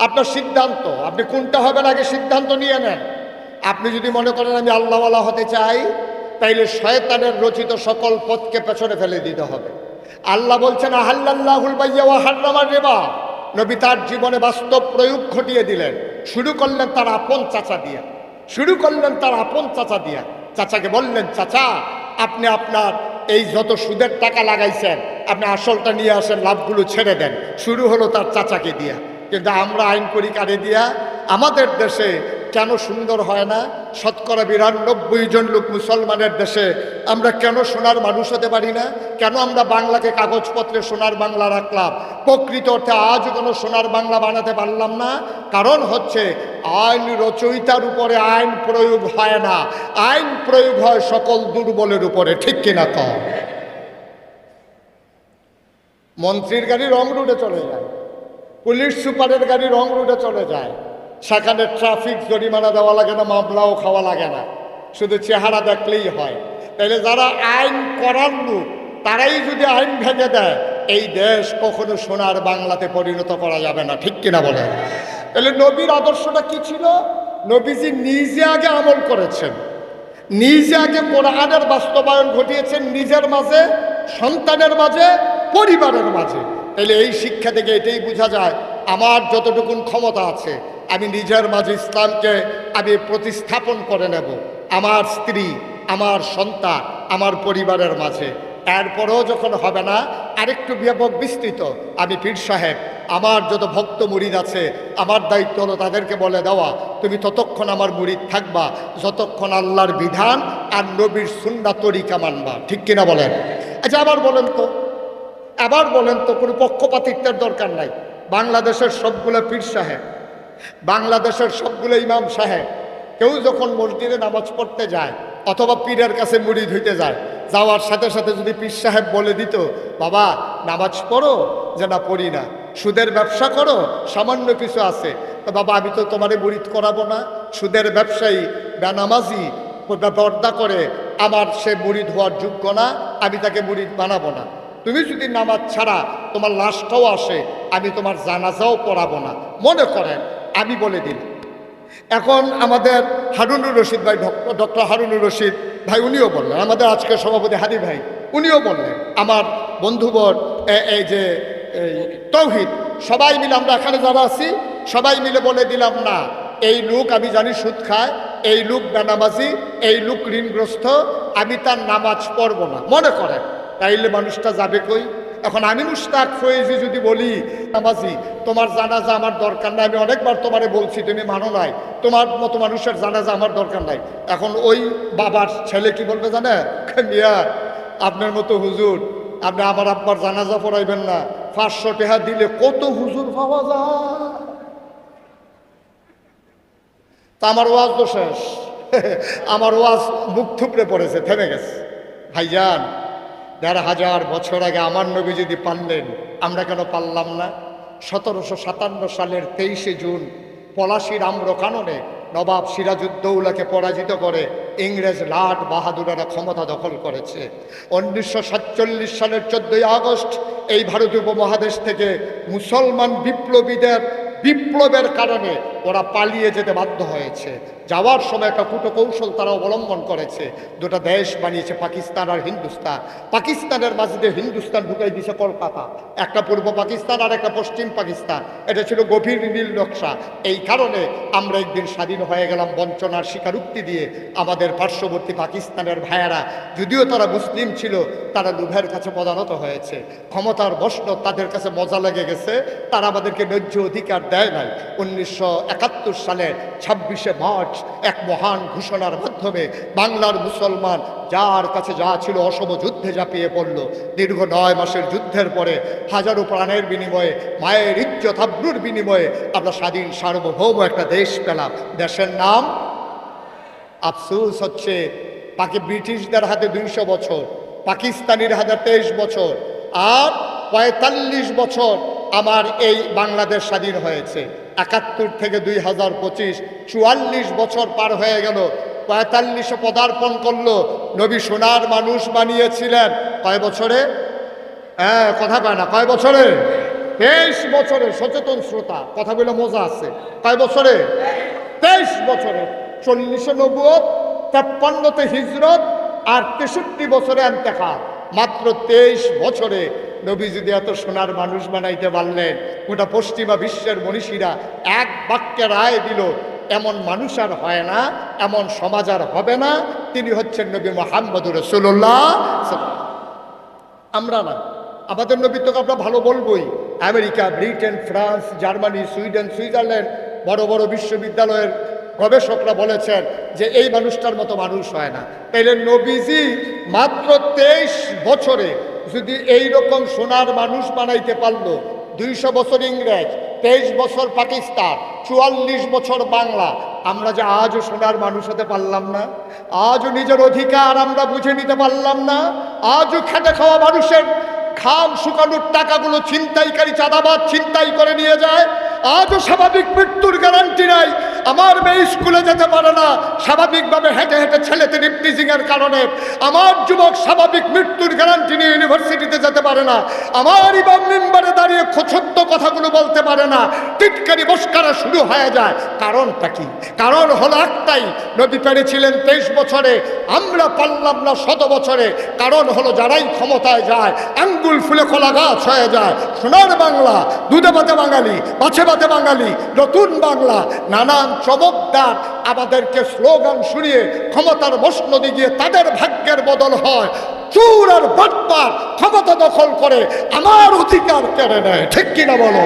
আপনার সিদ্ধান্ত। আপনি কোনটা হবেন আগে সিদ্ধান্ত নিয়ে নেন। আপনি যদি মনে করেন আমি আল্লাহওয়ালা হতে চাই, তাইলে শয়তানের রচিত সকল পথকে পেছনে ফেলে দিতে হবে। আল্লাহ বলছেন আহাল্লাল্লাহুল বাইয়া ওয়া হাররামার রিবা। নবী তার জীবনে বাস্তব প্রয়োগ ঘটিয়ে দিলেন। শুরু করলেন তার আপন চাচা দিয়া। চাচাকে বললেন, চাচা আপনি আপনার এই যত সুদের টাকা লাগাইছেন আপনি আসলটা নিয়ে আসেন, লাভগুলো ছেড়ে দেন। শুরু হলো তার চাচাকে দিয়া। কিন্তু আমরা আইন করি কারে দিয়া? আমাদের দেশে কেন সুন্দর হয় না? ৯২ জন লোক মুসলমানের দেশে আমরা কেন সোনার মানুষ হতে পারি না? কেন আমরা বাংলাকে কাগজপত্রে সোনার বাংলা রাখলাম, প্রকৃত অর্থে আজও কোনো সোনার বাংলা বানাতে পারলাম না? কারণ হচ্ছে আইন রচয়িতার উপরে আইন প্রয়োগ হয় না, আইন প্রয়োগ হয় সকল দুর্বলের উপরে। ঠিক কিনা কম? মন্ত্রীর গাড়ি রং রুটে চলে যায়, পুলিশ সুপারের গাড়ি রং রুটে চলে যায়, সেখানে ট্রাফিক জরিমানা দেওয়া লাগে না, মামলাও খাওয়া লাগে না, শুধু চেহারা দেখলেই হয়। তাহলে যারা আইন করার লোক তারাই যদি আইন ভেঙে দেয়, এই দেশ কখনো সোনার বাংলাতে পরিণত করা যাবে না। ঠিক কিনা বলেন? তাহলে নবীর আদর্শটা কি ছিল? নবীজি নিজে আগে আমল করেছেন, নিজে আগে কোরআনের বাস্তবায়ন ঘটিয়েছেন, নিজের মাঝে, সন্তানের মাঝে, পরিবারের মাঝে। তাহলে এই শিক্ষা থেকে এটাই বোঝা যায়, আমার যতটুকুন ক্ষমতা আছে আমি নিজের মাঝে ইসলামকে আমি প্রতিস্থাপন করে নেব, আমার স্ত্রী, আমার সন্তান, আমার পরিবারের মাঝে। এরপরেও যখন হবে না, আরেকটু ব্যাপক বিস্তৃত, আমি পীর সাহেব, আমার যত ভক্ত মুরিদ আছে আমার দায়িত্ব হলো তাদেরকে বলে দেওয়া, তুমি ততক্ষণ আমার মুরিদ থাকবা যতক্ষণ আল্লাহর বিধান আর নবীর সুন্নাহ তরিকা মানবা। ঠিক কিনা বলেন? আচ্ছা আবার বলেন তো কোনো পক্ষপাতিত্বের দরকার নাই। বাংলাদেশের সবগুলো পীর সাহেব, বাংলাদেশের সবগুলো ইমাম সাহেব, কেউ যখন মসজিদে নামাজ পড়তে যায় অথবা পীরের কাছে মুরিদ হইতে যায়, যাওয়ার সাথে সাথে যদি পীর সাহেব বলে দিত, বাবা নামাজ পড়ো, যে না পড়ি না, সুদের ব্যবসা করো, সামান্য কিছু আছে, তো বাবা আমি তো তোমারে মুরিদ করাবো না, সুদের ব্যবসায়ী বেনামাজি পর্দা করে, আমার সে মুরিদ হওয়ার যোগ্য না, আমি তাকে মুরিদ বানাবো না। তুমি যদি নামাজ ছাড়া তোমার লাশটাও আসে, আমি তোমার জানাজাও পড়াবো না। মনে করেন আমি বলে দিলাম, এখন আমাদের হারুনুর রশিদ ভাই, ডক্টর হারুনুর রশিদ ভাই উনিও বললেন, আমাদের আজকের সভাপতি হাদি ভাই উনিও বললেন, আমার বন্ধুবর এই যে তৌহিদ, সবাই মিলে আমরা এখানে যারা আছি সবাই মিলে বলে দিলাম, না এই লোক আমি জানি সুদ খায়, এই লোক বেনামাজি, এই লোক ঋণগ্রস্ত, আমি তার নামাজ পড়বো না। মনে করেন তাইলে মানুষটা যাবে কই? এখন আমি মুশতাক ফয়েজি যদি বলি, নামাজি তোমার জানাজা আমার দরকার নাই, আমি অনেকবার তোমারে বলছি তুমি মানো নাই, তোমার মতো মানুষের জানাজা আমার দরকার নাই। এখন ওই বাবার ছেলে কি বলবে জানে? মিয়া আপনার মতো হুজুর, আপনি আমার আব্বার জানাজা পড়াইবেন না, 500 টাকা দিলে কত হুজুর পাওয়া যায়। তা আমার ওয়াজ তো শেষ, আমার ওয়াজ মুখ থুপড়ে পড়েছে, থেমে গেছে। ভাইজান ১৫০০ বছর আগে আমার নবী যদি পারলেন, আমরা কেন পারলাম না? ১৭৫৭ সালের ২৩শে জুন পলাশীর আম্রকাননে নবাব সিরাজউদ্দৌলাকে পরাজিত করে ইংরেজ লাট বাহাদুরেরা ক্ষমতা দখল করেছে। 1947 সালের 14ই আগস্ট এই ভারতীয় উপমহাদেশ থেকে মুসলমান বিপ্লবীদের বিপ্লবের কারণে ওরা পালিয়ে যেতে বাধ্য হয়েছে। যাওয়ার সময় একটা কূটকৌশল তারা অবলম্বন করেছে। দুটো দেশ বানিয়েছে, পাকিস্তান আর হিন্দুস্তান। পাকিস্তানের মাঝে দিয়ে হিন্দুস্তান ঢুকাই দিয়েছে কলকাতা, একটা পূর্ব পাকিস্তান আর একটা পশ্চিম পাকিস্তান। এটা ছিল গভীর নীল নকশা। এই কারণে আমরা একদিন স্বাধীন হয়ে গেলাম বঞ্চনার স্বীকারোক্তি দিয়ে। আমাদের পার্শ্ববর্তী পাকিস্তানের ভাইয়েরা, যদিও তারা মুসলিম ছিল, তারা লোভের কাছে পদানত হয়েছে। ক্ষমতার বশত তাদের কাছে মজা লেগে গেছে, তারা আমাদেরকে ন্যায্য অধিকার দেয় নাই। 1971 সালে 26শে মার্চ এক মহান ঘোষণার মাধ্যমে বাংলার মুসলমান যার কাছে যা ছিল অসম যুদ্ধে ঝাঁপিয়ে পড়ল। দীর্ঘ 9 মাসের যুদ্ধের পরে হাজারো প্রাণের বিনিময়ে, মায়ের ইজ্জত আবরুর বিনিময়ে আমরা স্বাধীন সার্বভৌম একটা দেশ পেলাম। দেশের নাম, আফসোস হচ্ছে ব্রিটিশদের হাতে 200 বছর, পাকিস্তানির হাতে 23 বছর, আর 45 বছর আমার এই বাংলাদেশ স্বাধীন হয়েছে। 71 থেকে 2025 44 বছর পার হয়ে গেল। 45-এ পদার্পণ করলো। নবী সোনার মানুষ বানিয়েছিলেন কয় বছরে? হ্যাঁ, কথা কয় না, কয় বছরে? 23 বছরে। সচেতন শ্রোতা, কথাগুলো মজা আছে। কয় বছরে? 23 বছরে। 40-এ নবুয়ত, 53-তে হিজরত, আর 63 বছরে ইন্তেকাল। মাত্র 23 বছরে নবী যদি এত সোনার মানুষ বানাইতে পারলেন, গোটা পশ্চিমা বিশ্বের মনীষীরা এক বাক্যে রায় দিল, এমন মানুষ আর হয় না, এমন সমাজ আর হবে না। তিনি হচ্ছেন নবী মুহাম্মদুর রাসূলুল্লাহ। আমরা না, আমাদের নবী তো আমরা ভালো বলবোই। America, Britain, France, Germany, Sweden, Switzerland বড় বড় বিশ্ববিদ্যালয়ের গবেষকরা বলেছেন যে এই মানুষটার মতো মানুষ হয় না। তাইলে নবীজি মাত্র 23 বছরে যদি এই রকম সোনার মানুষ বানাইতে পারলো, 200 বছর ইংরেজ, 23 বছর পাকিস্তান, 44 বছর বাংলা, আমরা যে আজও সোনার মানুষ হতে পারলাম না? আজও নিজের অধিকার আমরা বুঝে নিতে পারলাম না? আজও খেটে খাওয়া মানুষের ঘাম শুকানোর টাকাগুলো ছিনতাইকারী চাঁদাবাজ ছিনতাই করে নিয়ে যায়। আজও স্বাভাবিক মৃত্যুর গ্যারান্টি নাই। আমার মেয়ে স্কুলে যেতে পারে না স্বাভাবিকভাবে, হেঁটে হেঁটে ছেলেতে রিপ্টিজিংয়ের কারণে। আমার যুবক স্বাভাবিক মৃত্যুর গ্যারান্টি নিয়ে ইউনিভার্সিটিতে যেতে পারে না। আমার ইমাম মিম্বারে দাঁড়িয়ে সত্য কথাগুলো বলতে পারে না। টিটকারি বস্কারা শুরু হয়ে যায়। কারণটা কি? কারণ হলো একটাই, নবী পেরেছিলেন 23 বছরে, আমরা পারলাম না 100 বছরে। কারণ হলো যারাই ক্ষমতায় যায় আঙ্গুল ফুলে কলা গাছ হয়ে যায়। সোনার বাংলা, দুধে ভাতে বাঙালি, মাছে ভাতে বাঙালি, নতুন বাংলা, নানান চমকদার আমাদেরকে স্লোগান শুনিয়ে ক্ষমতার মসনদে গিয়ে তাদের ভাগ্যের বদল হয়। চোর আর বাটপার ক্ষমতা দখল করে আমার অধিকার কেড়ে নেয়। ঠিক কিনা বলো?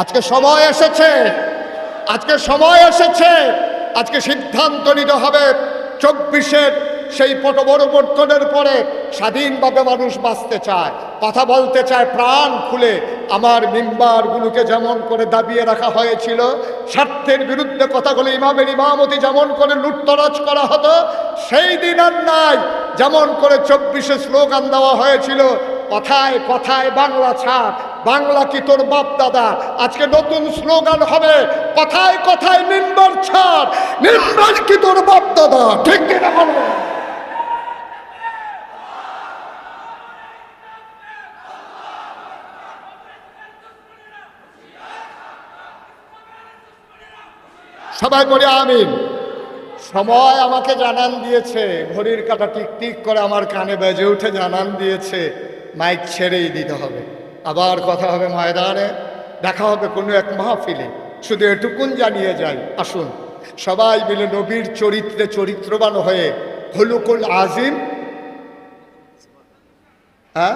আজকে সময় এসেছে, আজকে সময় এসেছে, আজকে সিদ্ধান্ত নিতে হবে 24-এর সেই পটপরিবর্তনের পরে স্বাধীনভাবে মানুষ বাঁচতে চায়, কথা বলতে চায় প্রাণ খুলে। আমার মিম্বারগুলোকে যেমন করে দাবিয়ে রাখা হয়েছিল, স্বার্থের বিরুদ্ধে কথাগুলো ইমামের ইমামতি যেমন করে লুটতরাজ করা হতো, সেই দিন আর নাই। যেমন করে 24-এ স্লোগান দেওয়া হয়েছিল, কথায় কথায় বাংলা ছাড়, বাংলা কি তোর বাপ দাদা। আজকে নতুন স্লোগান হবে, কথায় কথায় মিম্বার ছাড়, মিম্বার কি তোর বাপ দাদা। ঠিক কিনা বলো? সবাই বলে আমিন। সময় আমাকে জানান দিয়েছে, ঘড়ির কাঁটা টিকটিক করে আমার কানে বেজে উঠে জানান দিয়েছে মাইক ছেড়েই দিতে হবে। আবার কথা হবে ময়দানে, দেখা হবে কোনো এক মাহফিলে। শুধু এটুকুন জানিয়ে যাই, আসুন সবাই মিলে নবীর চরিত্রে চরিত্রবান হয়ে খুলুকুল আজিম। হ্যাঁ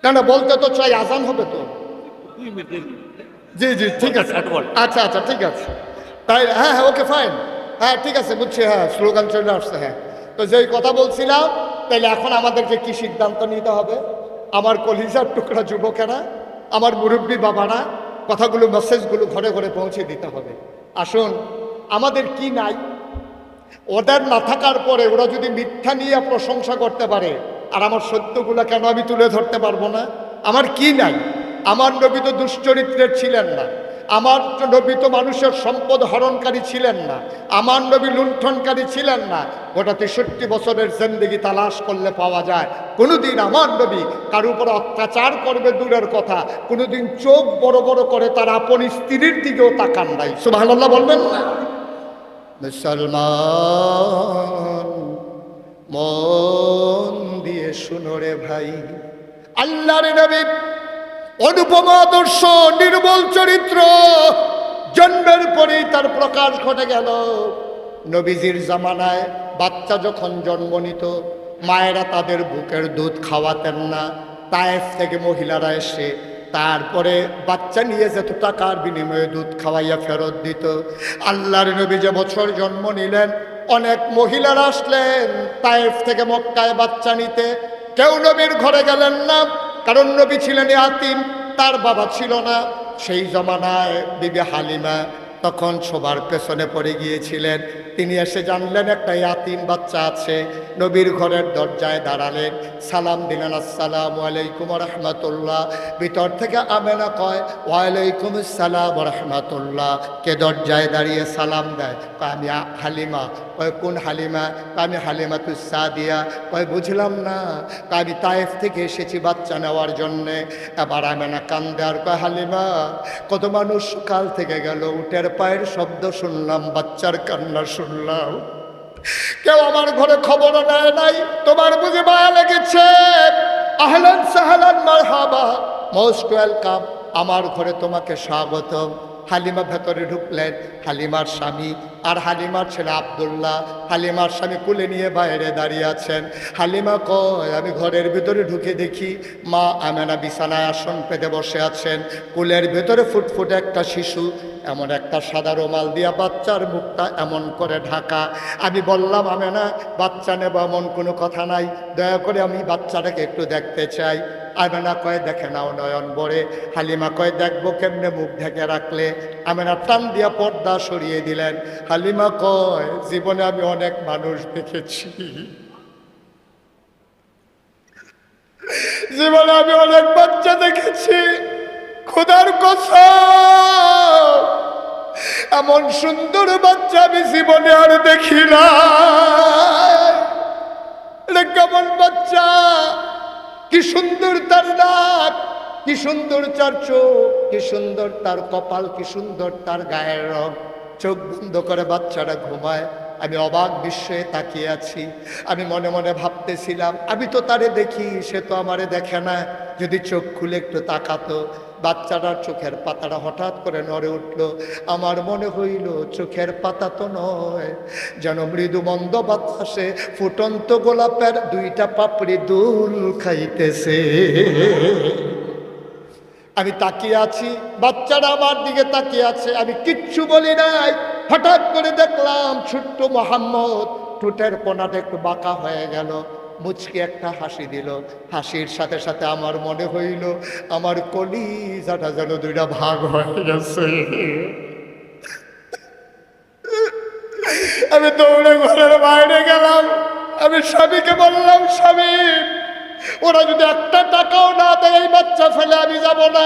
না না, বলতে তো চাই, আজান হবে তো। জি জি ঠিক আছে, আচ্ছা আচ্ছা ঠিক আছে, তাই হ্যাঁ হ্যাঁ ওকে ফাইন, হ্যাঁ ঠিক আছে বুঝছি, হ্যাঁ স্লোগান চলে আসছে। হ্যাঁ, তো যেই কথা বলছিলাম, তাইলে এখন আমাদেরকে কি সিদ্ধান্ত নিতে হবে? আমার কলিজার টুকরা যুবকেরা, আমার মুরব্বী বাবারা, কথাগুলো মেসেজগুলো ঘরে ঘরে পৌঁছে দিতে হবে। আসুন, আমাদের কি নাই? ওদের না থাকার পরে ওরা যদি মিথ্যা নিয়ে প্রশংসা করতে পারে, আর আমার সত্যগুলো কেন আমি তুলে ধরতে পারবো না? আমার কি নাই? আমার নবী তো দুশ্চরিত্রের ছিলেন না, আমার নবী তো মানুষের সম্পদ হরণকারী ছিলেন না, আমার নবী লুণ্ঠনকারী ছিলেন না। গোটা 63 বছরের জিন্দেগি তালাশ করলে পাওয়া যায় কোনোদিন আমার নবী কার উপর অত্যাচার করবে দূরের কথা, কোনোদিন চোখ বড় বড় করে তার আপন স্ত্রীর দিকেও তাকান নাই। সুবহানাল্লাহ বলবেন না? মুসলমান মন দিয়ে শুনো রে ভাই, আল্লাহর নবী অনুপম আদর্শ, নির্মল চরিত্র, জন্মের পরেই তার প্রকাশ ঘটে গেল। নবীজির জামানায় বাচ্চা যখন জন্ম নিত মায়েরা তাদের বুকের দুধ খাওয়াতেন না, তায়েফ থেকে মহিলারা এসে তারপরে বাচ্চা নিয়ে যেত, টাকার বিনিময়ে দুধ খাওয়াইয়া ফেরত দিত। আল্লাহর নবী যে বছর জন্ম নিলেন অনেক মহিলারা আসলেন তায়েফ থেকে মক্কায় বাচ্চা নিতে, কেউ নবীর ঘরে গেলেন না, কারণ নবী ছিলেন ইয়াতীম, তার বাবা ছিল না। সেই জমানায় বিবি হালিমা তখন সবার পেছনে পড়ে গিয়েছিলেন। তিনি এসে জানলেন একটা ইয়াতীম বাচ্চা আছে, নবীর ঘরের দরজায় দাঁড়ালেন, সালাম দিলেন, আসসালামু আলাইকুম রহমতুল্লাহ। ভিতর থেকে আমেনা কয় ওয়ালাইকুম আসসালাম রহমতুল্লাহ। কে দরজায় দাঁড়িয়ে সালাম দেয়? কয় আমি হালিমা। কয় কোন হালিমা? কয় আমি হালিমাতুস সাদিয়া। কয় বুঝলাম না। কয় আমি তায়েফ থেকে এসেছি বাচ্চা নেওয়ার জন্যে। এবার আমেনা কান্দে আর কয় হালিমা, কত মানুষ সকাল থেকে গেল, উটের পায়ের শব্দ শুনলাম, বাচ্চার কান্না শুনলাম, কেউ আমার ঘরে খবর নেয় নাই, তোমার বুঝে মায়া লেগেছে, আহলান সাহলান মারহাবা, মোস্ট ওয়েলকাম, আমার ঘরে তোমাকে স্বাগতম। হালিমা ভেতরে ঢুকলেন, হালিমার স্বামী আর হালিমার ছেলে আব্দুল্লাহ, হালিমার স্বামী কুলে নিয়ে বাইরে দাঁড়িয়ে আছেন। হালিমা কয় আমি ঘরের ভিতরে ঢুকে দেখি মা আমেনা বিছানায় আসন পেতে বসে আছেন, কুলের ভেতরে ফুটফুটে একটা শিশু, এমন একটা সাদা রুমাল দিয়া বাচ্চার মুখটা এমন করে ঢাকা। আমি বললাম আমেনা বাচ্চা নেব এমন কোনো কথা নাই, দয়া করে আমি বাচ্চাটাকে একটু দেখতে চাই। আমেনা কয় দেখে নাও নয়ন ভরে। হালিমা কয় দেখবো কেমনে, মুখ ঢেকে রাখলে। আমেনা টান দিয়া পর্দা সরিয়ে দিলেন। হালিমা কয় জীবনে আমি অনেক মানুষ দেখেছি, জীবনে আমি অনেক বাচ্চা দেখেছি, খোদার কসম এমন সুন্দর বাচ্চা আমি জীবনে আর দেখি না। কেমন বাচ্চা, কি সুন্দর তার নাক, কি সুন্দর তার চোখ, কি সুন্দর তার কপাল, কি সুন্দর তার গায়ের রং। চোখ বন্ধ করে বাচ্চাটা ঘুমায়, আমি অবাক বিস্ময়ে তাকিয়ে আছি। আমি মনে মনে ভাবতেছিলাম আমি তো তারে দেখি, সে তো আমারে দেখে না, যদি চোখ খুলে একটু তাকাতো। বাচ্চাটার চোখের পাতাটা হঠাৎ করে নড়ে উঠল। আমার মনে হইল চোখের পাতা তো নয়, যেন মৃদু মন্দ বাতাসে ফুটন্ত গোলাপের দুইটা পাপড়ি দুল খাইতেছে। আমি তাকিয়ে আছি, বাচ্চারা আমার দিকে তাকিয়ে আছে, আমি কিচ্ছু বলি নাই। হঠাৎ করে দেখলাম ছোট্ট মোহাম্মদ ঠোঁটের কোণাটা একটু বাঁকা হয়ে গেল, মুচকি একটা হাসি দিল। হাসির সাথে সাথে আমার মনে হইল আমার কলিজাটা যেন দুইটা ভাগ হয়ে গেছে। আমি দৌড়ে ঘরের বাইরে গেলাম, আমি স্বামীকে বললাম স্বামী ওরা যদি একটা টাকাও না দেয় এই বাচ্চা ফেলে আমি যাব না।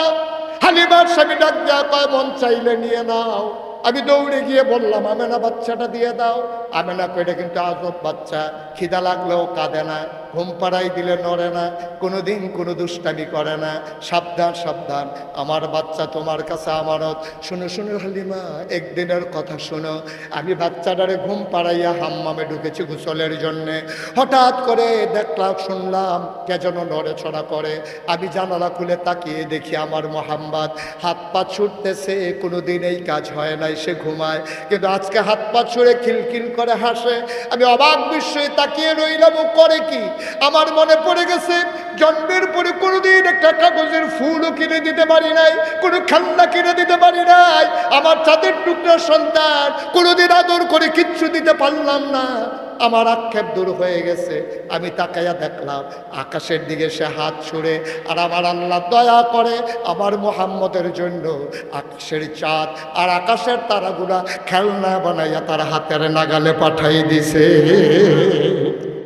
হালিমার স্বামী ডাক দেওয়া কয় মন চাইলে নিয়ে নাও। আমি দৌড়ে গিয়ে বললাম আমেনা বাচ্চাটা দিয়ে দাও। আমেনা কইটা কিন্তু আজব বাচ্চা, খিদা লাগলেও কাঁদে না, ঘুম পাড়াই দিলে নড়ে না, কোনোদিন কোনো দুষ্টামি করে না। সাবধান সাবধান, আমার বাচ্চা তোমার কাছে আমানত। শুনো শুনো হালিমা, একদিনের কথা শুনো। আমি বাচ্চাটারে ঘুম পাড়াইয়া হাম্মামে ঢুকেছি গোসলের জন্যে। হঠাৎ করে দেখলাম শুনলাম কে যেন নড়েচড়া করে। আমি জানালা খুলে তাকিয়ে দেখি আমার মোহাম্মদ হাত পা ছুটতেছে। কোনোদিন এই কাজ হয় নাই, সে ঘুমায়, কিন্তু আজকে হাত পা ছুঁড়ে খিলখিল করে হাসে। আমি অবাক বিস্ময়ে তাকিয়ে রইলাম, ও করে কি? আমার মনে পড়ে গেছে জন্মের পরে কোনোদিন একটা কাগজের ফুলও কিনে দিতে পারি নাই, কোনো খেলনা কিনে দিতে পারি নাই। আমার চাঁদের টুকরা সন্তান, কোনোদিন আদর করে কিচ্ছু দিতে পারলাম না। আমার আক্ষেপ দূর হয়ে গেছে। আমি তাকাইয়া দেখলাম আকাশের দিকে সে হাত ছুঁড়ে, আর আমার আল্লাহ দয়া করে আমার মোহাম্মদের জন্য আকাশের চাঁদ আর আকাশের তারাগুলা খেলনা বানাইয়া তার হাতের নাগালে পাঠাই দিছে।